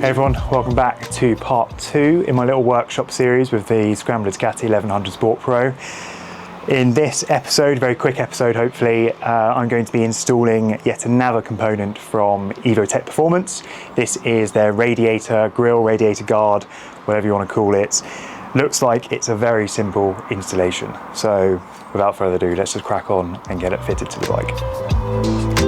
Hey everyone, welcome back to part 2 in my little workshop series with the Scrambler Ducati 1100 Sport Pro. In this episode, very quick episode hopefully, I'm going to be installing yet another component from Evotech Performance. This is their radiator grill, radiator guard, whatever you want to call it. Looks like it's a very simple installation. So without further ado, let's just crack on and get it fitted to the bike.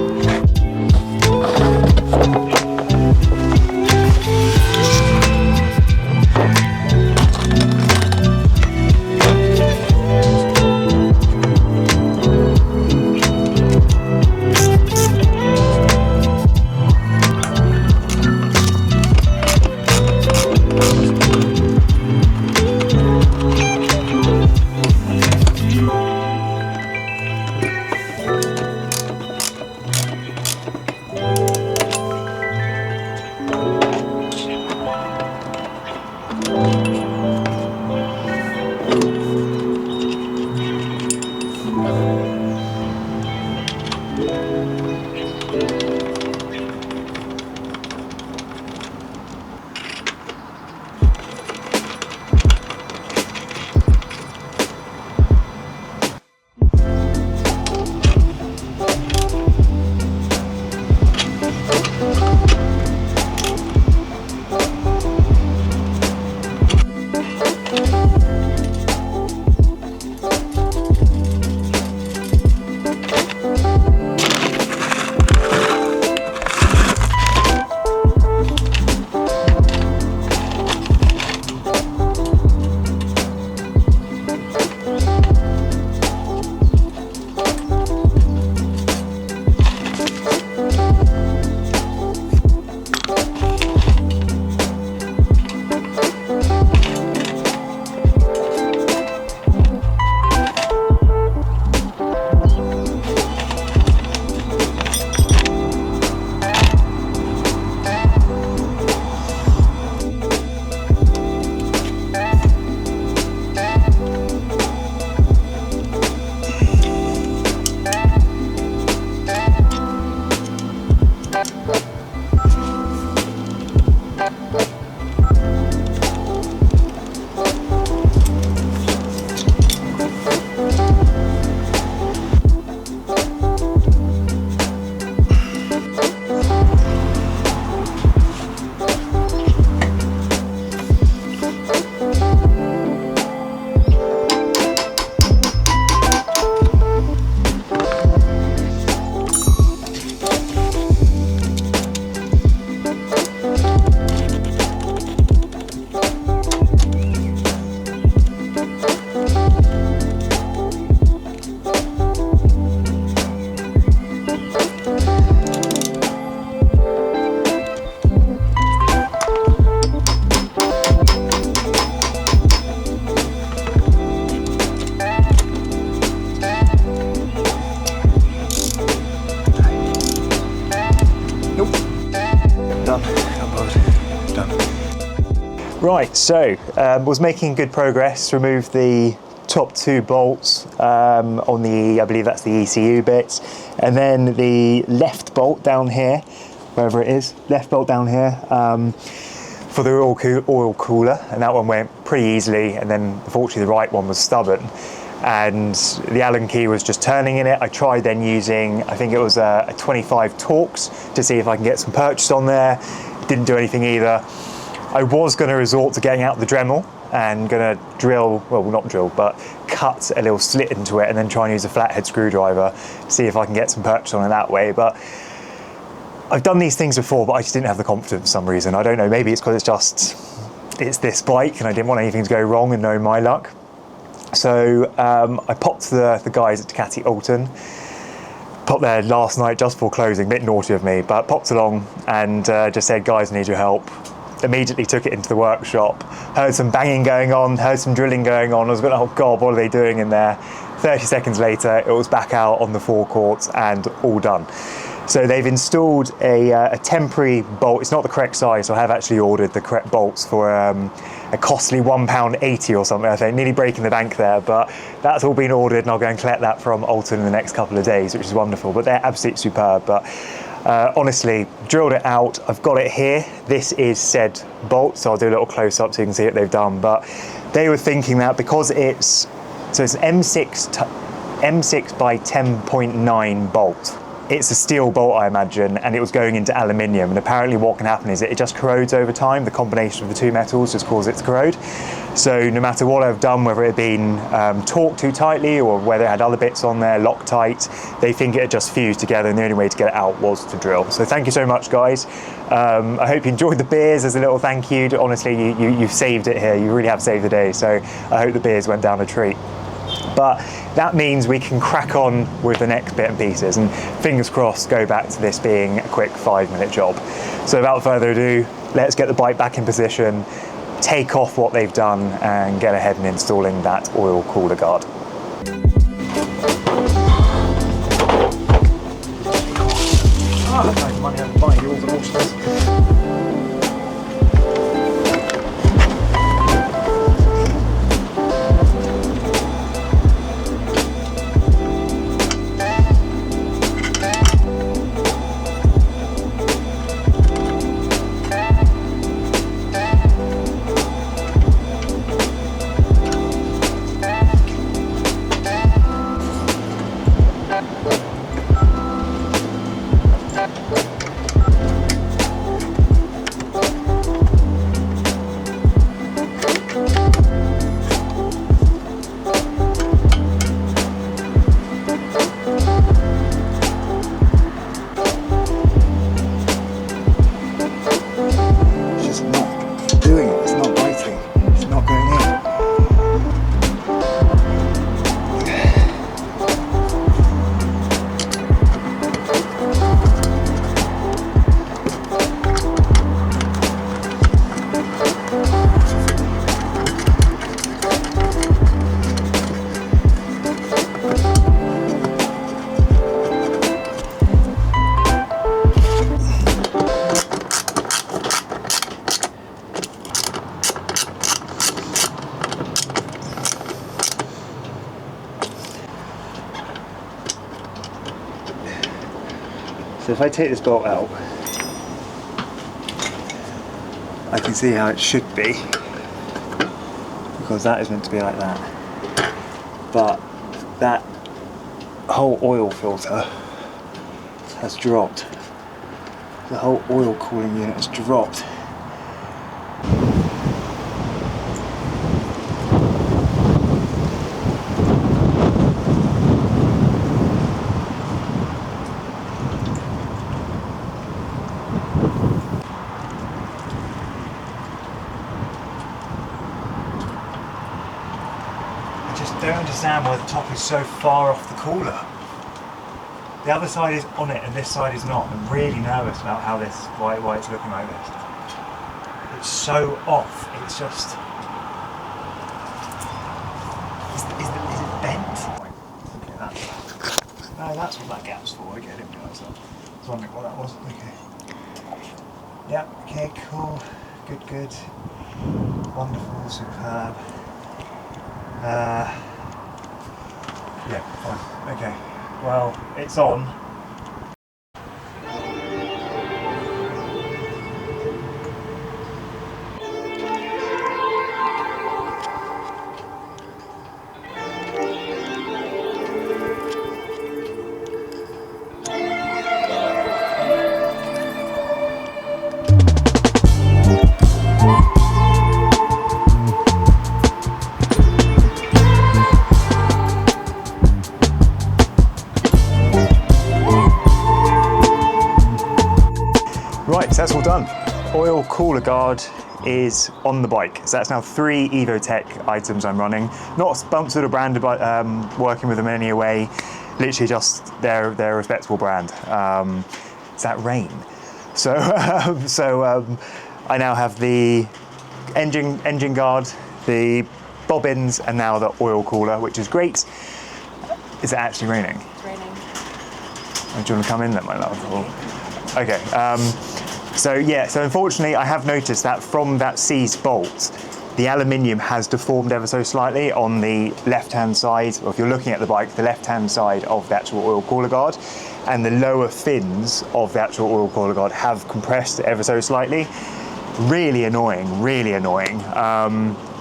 Right, so was making good progress, removed the top 2 bolts on the, I believe that's the ECU bit, and then the left bolt down here, wherever it is, left bolt down here for the oil cooler, and that one went pretty easily, and then unfortunately the right one was stubborn, and the Allen key was just turning in it. I tried then using, I think it was a 25 Torx to see if I can get some purchase on there. Didn't do anything either. I was going to resort to getting out the Dremel and going to drill, well not drill, but cut a little slit into it and then try and use a flathead screwdriver to see if I can get some purchase on it that way. But I've done these things before, but I just didn't have the confidence for some reason. I don't know, maybe it's because it's this bike and I didn't want anything to go wrong and knowing my luck. So I popped the guys at Ducati Alton. Popped there last night just before closing, a bit naughty of me, but popped along and just said, guys, I need your help. Immediately took it into the workshop, heard some banging going on, heard some drilling going on. I was going, oh God, what are they doing in there? 30 seconds later, it was back out on the forecourt and all done. So they've installed a temporary bolt. It's not the correct size, so I have actually ordered the correct bolts for a costly £1.80 or something, I think, nearly breaking the bank there, but that's all been ordered and I'll go and collect that from Alton in the next couple of days, which is wonderful, but they're absolutely superb. But Honestly, drilled it out, I've got it here. This is said bolt, so I'll do a little close up so you can see what they've done. But they were thinking that because it's an M6 by 10.9 bolt. It's a steel bolt, I imagine, and it was going into aluminium. And apparently what can happen is it just corrodes over time. The combination of the two metals just causes it to corrode. So no matter what I've done, whether it had been torqued too tightly or whether it had other bits on there locked tight, they think it had just fused together, and the only way to get it out was to drill. So thank you so much, guys. I hope you enjoyed the beers as a little thank you. Honestly, you've saved it here. You really have saved the day. So I hope the beers went down a treat. But that means we can crack on with the next bit and pieces, and fingers crossed go back to this being a quick 5-minute job. So without further ado, let's get the bike back in position, take off what they've done and get ahead and installing that oil cooler guard. So if I take this bolt out, I can see how it should be, because that is meant to be like that. But that whole oil filter has dropped. The whole oil cooling unit has dropped. I don't understand why the top is so far off the cooler. The other side is on it and this side is not. I'm really nervous about how this, why it's looking like this. It's so off. It's just. Is it bent? Okay, that's what that gap's for. Okay, I didn't realise that. I was wondering what that was. Okay. Yep. Okay. Cool. Good. Wonderful. Superb. Yeah, fine. Okay. Well, it's on. Right, so that's all done. Oil cooler guard is on the bike. So that's now 3 Evotech items I'm running. Not sponsored or branded, but working with them in any way. Literally just they're a respectable brand. It's that rain. So, I now have the engine guard, the bobbins, and now the oil cooler, which is great. Is it actually raining? It's raining. Oh, do you want to come in then, my love? Or... Okay. So unfortunately I have noticed that from that seized bolt, the aluminium has deformed ever so slightly on the left-hand side, or if you're looking at the bike, the left-hand side of the actual oil cooler guard. and the lower fins of the actual oil cooler guard have compressed ever so slightly. Really annoying, really annoying.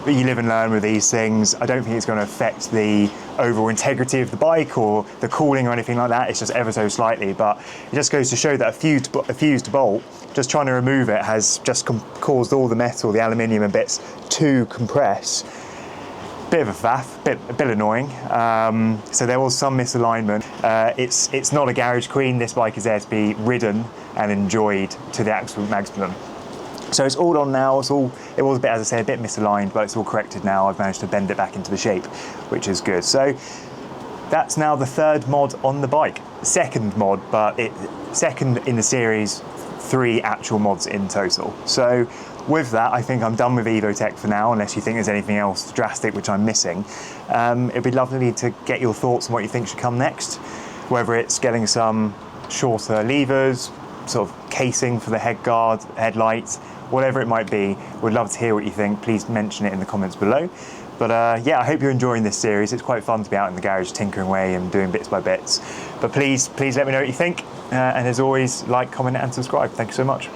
But you live and learn with these things. I don't think it's going to affect the overall integrity of the bike or the cooling or anything like that. It's just ever so slightly, but it just goes to show that a fused bolt, just trying to remove it has just caused all the metal, the aluminium and bits to compress. Bit of a faff, a bit annoying. So there was some misalignment. It's not a garage queen. This bike is there to be ridden and enjoyed to the absolute maximum. So it's all on now. It was a bit, as I say, a bit misaligned, but it's all corrected now. I've managed to bend it back into the shape, which is good. So that's now the third mod on the bike. Second mod, but second in the series, 3 actual mods in total. So with that, I think I'm done with Evotech for now, unless you think there's anything else drastic which I'm missing. It'd be lovely to get your thoughts on what you think should come next, whether it's getting some shorter levers, sort of casing for the headguard, headlights, whatever it might be. We'd love to hear what you think. Please mention it in the comments below. But yeah, I hope you're enjoying this series. It's quite fun to be out in the garage tinkering away and doing bits by bits. But please let me know what you think. And as always, like, comment and subscribe. Thank you so much.